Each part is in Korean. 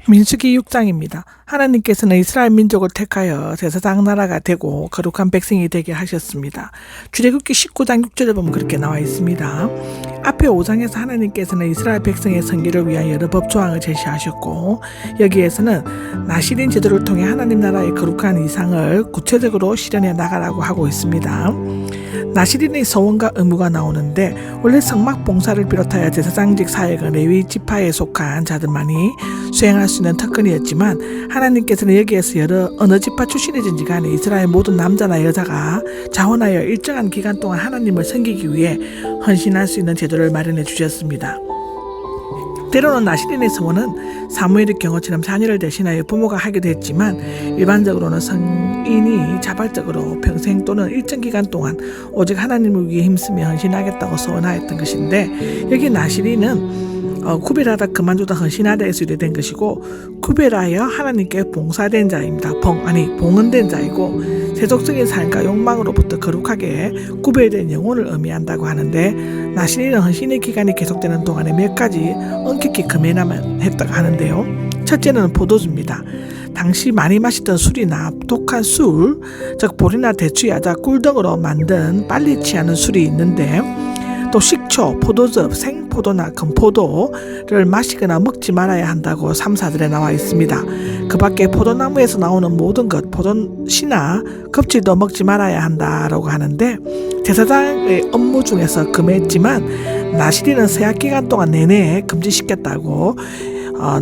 민수기 6장입니다. 하나님께서는 이스라엘 민족을 택하여 제사장 나라가 되고 거룩한 백성이 되게 하셨습니다. 출애굽기 19장 6절에 보면 그렇게 나와 있습니다. 앞에 5장에서 하나님께서는 이스라엘 백성의 선기를 위한 여러 법조항을 제시하셨고, 여기에서는 나시린 제도를 통해 하나님 나라의 거룩한 이상을 구체적으로 실현해 나가라고 하고 있습니다. 나시린의 서원과 의무가 나오는데, 원래 성막 봉사를 비롯하여 제사장직 사역은 레위 지파에 속한 자들만이 수행할 수 있는 특권이었지만, 하나님께서는 여기에서 어느 지파 출신이든지 간에 이스라엘 모든 남자나 여자가 자원하여 일정한 기간 동안 하나님을 섬기기 위해 헌신할 수 있는 제도를 마련해 주셨습니다. 때로는 나시린의 서원은 사무엘의 경우처럼 자녀를 대신하여 부모가 하기도 했지만, 일반적으로는 성인이 자발적으로 평생 또는 일정 기간 동안 오직 하나님을 위해 힘쓰며 헌신하겠다고 서원하였던 것인데, 여기 나시린은 구별하다 그만두다 헌신하다에서 유래된 것이고, 구별하여 하나님께 봉사된 자입니다. 봉헌된 자이고, 세속적인 삶과 욕망으로부터 거룩하게 구별된 영혼을 의미한다고 하는데, 나시린은 헌신의 기간이 계속되는 동안에 몇 가지 엄격히 금해야만 했다고 하는데요. 첫째는 포도주입니다. 당시 많이 마시던 술이나 독한 술, 즉 볼이나 대추, 야자, 꿀 등으로 만든 빨리 취하는 술이 있는데, 또 식초, 포도즙, 생포도나 금포도를 마시거나 먹지 말아야 한다고 3, 4절에 나와 있습니다. 그 밖에 포도나무에서 나오는 모든 것, 포도씨나 껍질도 먹지 말아야 한다라고 하는데, 제사장의 업무 중에서 금했지만 나시린은 세약 기간 동안 내내 금지시켰다고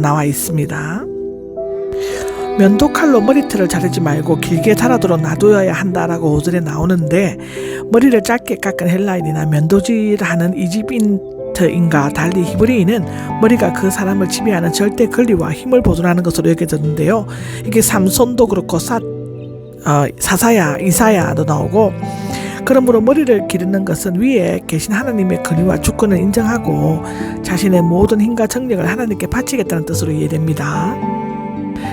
나와 있습니다. 면도칼로 머리털을 자르지 말고 길게 자라도록 놔둬야 한다라고 5절에 나오는데, 머리를 짧게 깎은 헬라인이나 면도질을 하는 이집트인과 달리 히브리인은 머리가 그 사람을 지배하는 절대 권리와 힘을 보존하는 것으로 여겨졌는데요. 이게 삼손도 그렇고 사사야, 이사야도 나오고, 그러므로 머리를 기르는 것은 위에 계신 하나님의 권위와 주권을 인정하고 자신의 모든 힘과 정력을 하나님께 바치겠다는 뜻으로 이해됩니다.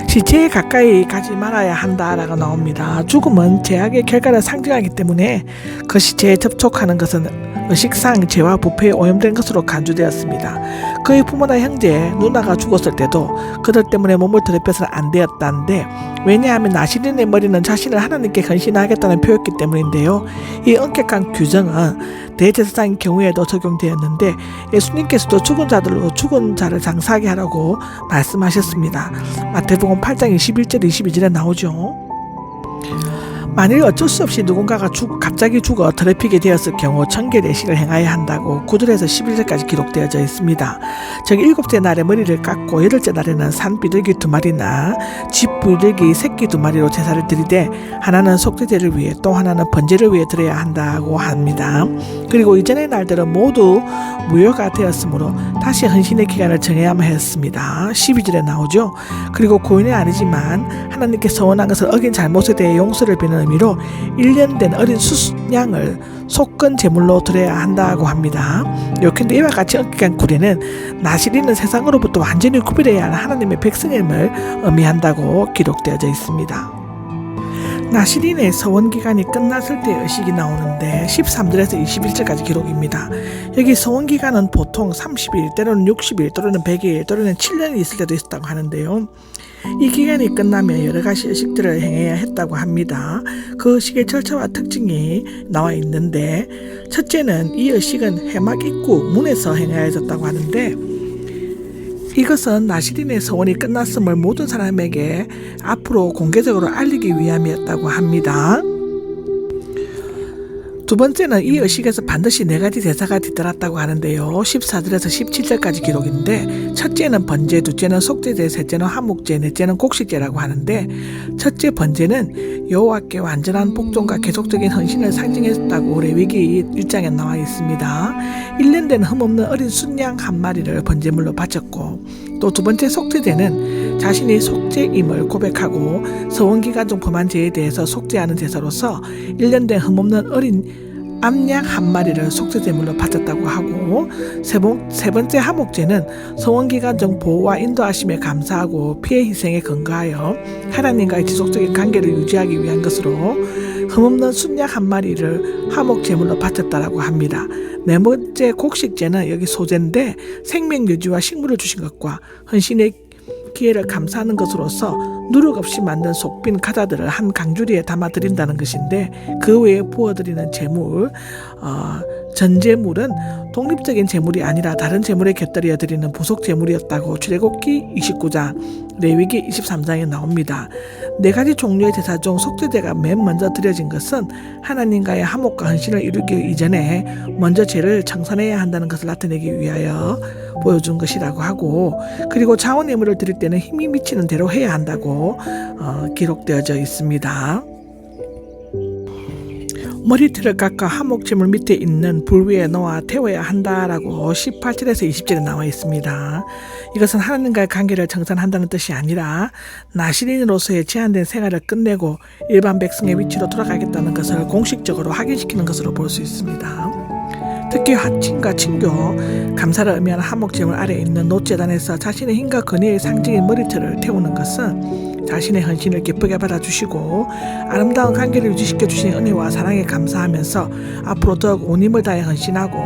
시체에 가까이 가지 말아야 한다라고 나옵니다. 죽음은 죄악의 결과를 상징하기 때문에 그 시체에 접촉하는 것은 의식상 죄와 부패에 오염된 것으로 간주되었습니다. 그의 부모나 형제, 누나가 죽었을 때도 그들 때문에 몸을 더럽혀서는 안 되었다는데, 왜냐하면 나시린의 머리는 자신을 하나님께 헌신하겠다는 표였기 때문인데요. 이 엄격한 규정은 대제사장의 경우에도 적용되었는데, 예수님께서도 죽은 자를 장사하게 하라고 말씀하셨습니다. 마태복음 8장 21절 22절에 나오죠. 만일 어쩔 수 없이 누군가가 갑자기 죽어 더럽히게 되었을 경우 청결례식을 행해야 한다고 9절에서 11절까지 기록되어져 있습니다. 즉 7째 날에 머리를 깎고 8째 날에는 산 비둘기 2마리나 집 비둘기 새끼 2마리로 제사를 드리되, 하나는 속죄제를 위해 또 하나는 번제를 위해 드려야 한다고 합니다. 그리고 이전의 날들은 모두 무효가 되었으므로 다시 헌신의 기간을 정해야만 했습니다. 12절에 나오죠. 그리고 고인은 아니지만 하나님께 서원한 것을 어긴 잘못에 대해 용서를 비는 의미로 1년 된 어린 수양을 속건 제물로 드려야 한다고 합니다. 요컨대 이와 같이 엄격한 구례는 나시린은 세상으로부터 완전히 구별해야 하는 하나님의 백성임을 의미한다고 기록되어져 있습니다. 나시린의 서원기간이 끝났을 때의 의식이 나오는데 13절에서 21절까지 기록입니다. 여기 서원기간은 보통 30일, 때로는 60일, 또는 100일, 또는 7년이 있을 때도 있었다고 하는데요. 이 기간이 끝나면 여러 가지 의식들을 행해야 했다고 합니다. 그 의식의 절차와 특징이 나와 있는데, 첫째는 이 의식은 해막 입구 문에서 행해졌다고 하는데, 이것은 나시린의 서원이 끝났음을 모든 사람에게 앞으로 공개적으로 알리기 위함이었다고 합니다. 두 번째는 이 의식에서 반드시 4가지 제사가 뒤따랐다고 하는데요. 14절에서 17절까지 기록인데, 첫째는 번제, 둘째는 속죄제, 셋째는 화목제, 넷째는 곡식제라고 하는데, 첫째 번제는 여호와께 완전한 복종과 계속적인 헌신을 상징했다고 레위기 1장에 나와 있습니다. 1년 된 흠없는 어린 순양 1마리를 번제물로 바쳤고, 또 두 번째 속죄제는 자신이 속죄임을 고백하고 서원기간 중 범한 죄에 대해서 속죄하는 제사로서 1년 된 흠없는 어린 암양 1마리를 속죄제물로 바쳤다고 하고, 세 번째 화목제는 서원기간 중 보호와 인도하심에 감사하고 피해 희생에 근거하여 하나님과의 지속적인 관계를 유지하기 위한 것으로 흠없는 순양 1마리를 화목제물로 바쳤다라고 합니다. 네 번째 곡식제는 여기 소제인데, 생명 유지와 식물을 주신 것과 헌신의 기회를 감사하는 것으로서 누룩 없이 만든 속빈 과자들을 한 강주리에 담아드린다는 것인데, 그 외에 부어드리는 재물, 전재물은 독립적인 재물이 아니라 다른 재물에 곁들여 드리는 부속 재물이었다고 출애굽기 29장, 레위기 23장에 나옵니다. 네 가지 종류의 제사 중 속죄제가 맨 먼저 드려진 것은 하나님과의 화목과 헌신을 이루기 이전에 먼저 죄를 청산해야 한다는 것을 나타내기 위하여 보여준 것이라고 하고, 그리고 자원 예물을 드릴 때는 힘이 미치는 대로 해야 한다고 기록되어져 있습니다. 머리털을 깎아 화목제물 밑에 있는 불 위에 놓아 태워야 한다라고 18절에서 20절에 나와 있습니다. 이것은 하나님과의 관계를 정산한다는 뜻이 아니라 나시린으로서의 제한된 생활을 끝내고 일반 백성의 위치로 돌아가겠다는 것을 공식적으로 확인시키는 것으로 볼 수 있습니다. 특히 화친과 친교, 감사를 의미하는 화목제물 아래에 있는 놋제단에서 자신의 힘과 권위의 상징인 머리털을 태우는 것은 자신의 헌신을 기쁘게 받아주시고 아름다운 관계를 유지시켜 주신 은혜와 사랑에 감사하면서 앞으로 더욱 온 힘을 다해 헌신하고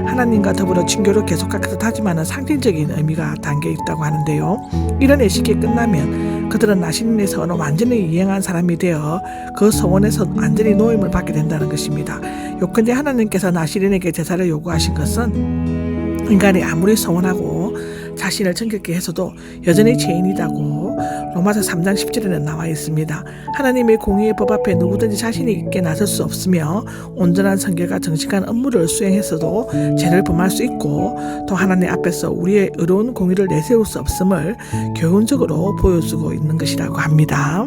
하나님과 더불어 친교를 계속하겠다 다짐하는 상징적인 의미가 담겨 있다고 하는데요. 이런 예식이 끝나면 그들은 나시린의 서원을 완전히 이행한 사람이 되어 그 서원에서 완전히 노임을 받게 된다는 것입니다. 요컨대 하나님께서 나시린에게 제사를 요구하신 것은 인간이 아무리 서원하고 자신을 정결케 해서도 여전히 죄인이라고 로마서 3장 10절에는 나와 있습니다. 하나님의 공의의 법 앞에 누구든지 자신이 있게 나설 수 없으며 온전한 성결과 정직한 업무를 수행했어도 죄를 범할 수 있고 또 하나님 앞에서 우리의 의로운 공의를 내세울 수 없음을 교훈적으로 보여주고 있는 것이라고 합니다.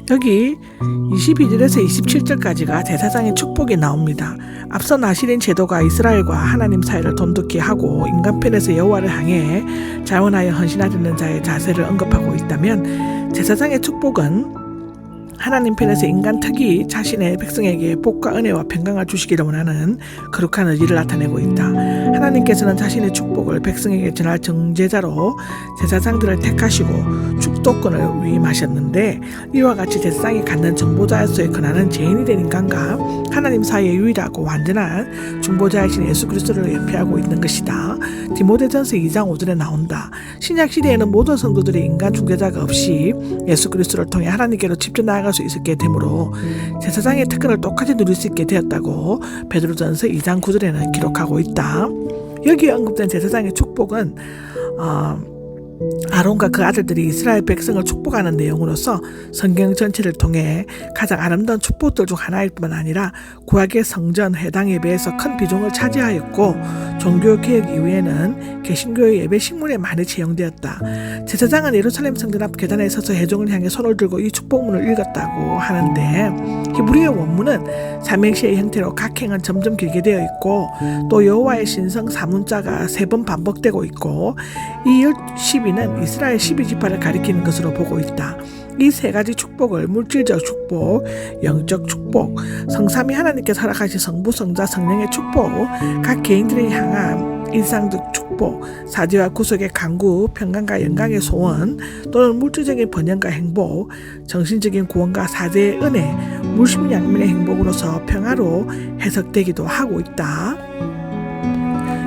여기 22절에서 27절까지가 제사장의 축복이 나옵니다. 앞서 나시린 제도가 이스라엘과 하나님 사이를 돈독히 하고 인간 편에서 여호와를 향해 자원하여 헌신하려는 자의 자세를 언급하고 있다면, 제사장의 축복은 하나님 편에서 인간 특히 자신의 백성에게 복과 은혜와 평강을 주시기를 원하는 거룩한 의지를 나타내고 있다. 하나님께서는 자신의 축복을 백성에게 전할 정제자로 제사장들을 택하시고 축도권을 위임하셨는데, 이와 같이 제사장이 갖는 정보자로서의 권한은 죄인이 된 인간과 하나님 사이의 유일하고 완전한 중보자이신 예수 그리스도를 예표하고 있는 것이다. 디모데전서 2장 5절에 나온다. 신약 시대에는 모든 성도들이 인간 중재자가 없이 예수 그리스도를 통해 하나님께로 직접 나아갈 수 있게 되므로 제사장의 특권을 똑같이 누릴 수 있게 되었다고 베드로전서 2장 9절에는 기록하고 있다. 여기에 언급된 제사장의 축복은 아론과 그 아들들이 이스라엘 백성을 축복하는 내용으로서 성경 전체를 통해 가장 아름다운 축복들 중 하나일 뿐만 아니라 구약의 성전 회당 예배에서 큰 비중을 차지하였고, 종교개혁 이후에는 개신교의 예배 식문에 많이 채용되었다. 제사장은 예루살렘 성전 앞 계단에 서서 회중을 향해 손을 들고 이 축복문을 읽었다고 하는데, 히브리어 원문은 삼행시의 형태로 각 행은 점점 길게 되어 있고 또 여호와의 신성 사문자가 3번 반복되고 있고, 이 12는 이스라엘 12지파를 가리키는 것으로 보고 있다. 이 세 가지 축복을 물질적 축복, 영적 축복, 성삼위 하나님께서 허락하신 성부, 성자, 성령의 축복, 각 개인들을 향한 일상적 축복, 사지와 구속의 강구, 평강과 영광의 소원, 또는 물질적인 번영과 행복, 정신적인 구원과 사제의 은혜, 물심양면의 행복으로서 평화로 해석되기도 하고 있다.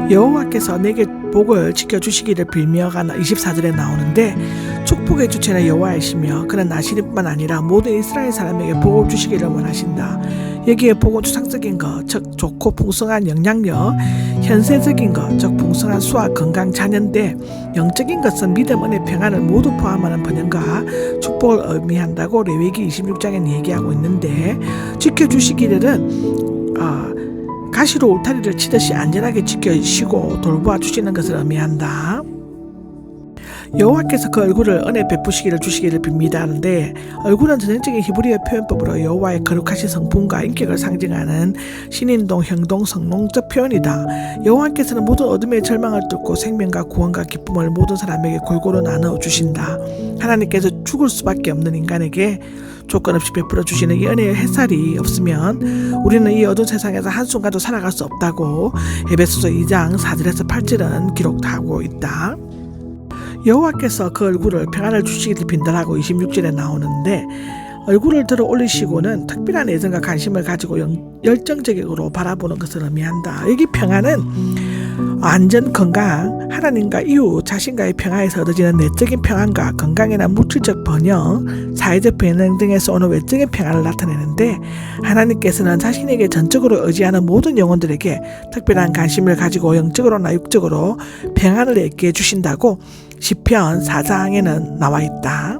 여호와께서 내게 복을 지켜주시기를 빌며가 24절에 나오는데, 축복의 주체는 여호와이시며 그는 나시린뿐만 아니라 모든 이스라엘 사람에게 복을 주시기를 원하신다. 여기에 복은 추상적인 것, 즉 좋고 풍성한 영향력, 현세적인 것, 즉 풍성한 수와 건강, 자녀인데, 영적인 것은 믿음, 은혜, 평안을 모두 포함하는 번영과 축복을 의미한다고 레위기 26장에 얘기하고 있는데, 지켜주시기를은 가시로 울타리를 치듯이 안전하게 지켜주시고 돌보아 주시는 것을 의미한다. 여호와께서 그 얼굴을 은혜 베푸시기를 주시기를 빕니다 하는데, 얼굴은 전형적인 히브리어 표현법으로 여호와의 거룩하신 성품과 인격을 상징하는 신인동, 형동, 성롱적 표현이다. 여호와께서는 모든 어둠의 절망을 뚫고 생명과 구원과 기쁨을 모든 사람에게 골고루 나누어 주신다. 하나님께서 죽을 수밖에 없는 인간에게 조건 없이 베풀어 주시는 이 은혜의 햇살이 없으면 우리는 이 어두운 세상에서 한순간도 살아갈 수 없다고 에베소서 2장 4절에서 8절은 기록하고 있다. 여호와께서 그 얼굴을 평안을 주시기를 빈다라고 26절에 나오는데, 얼굴을 들어 올리시고는 특별한 애정과 관심을 가지고 열정적으로 바라보는 것을 의미한다. 여기 평안은 안전 건강, 하나님과 이웃, 자신과의 평화에서 얻어지는 내적인 평안과 건강이나 물질적 번영, 사회적 변형 등에서 오는 외적인 평안을 나타내는데 하나님께서는 자신에게 전적으로 의지하는 모든 영혼들에게 특별한 관심을 가지고 영적으로나 육적으로 평안을 있게 해주신다고 시편 4장에는 나와 있다.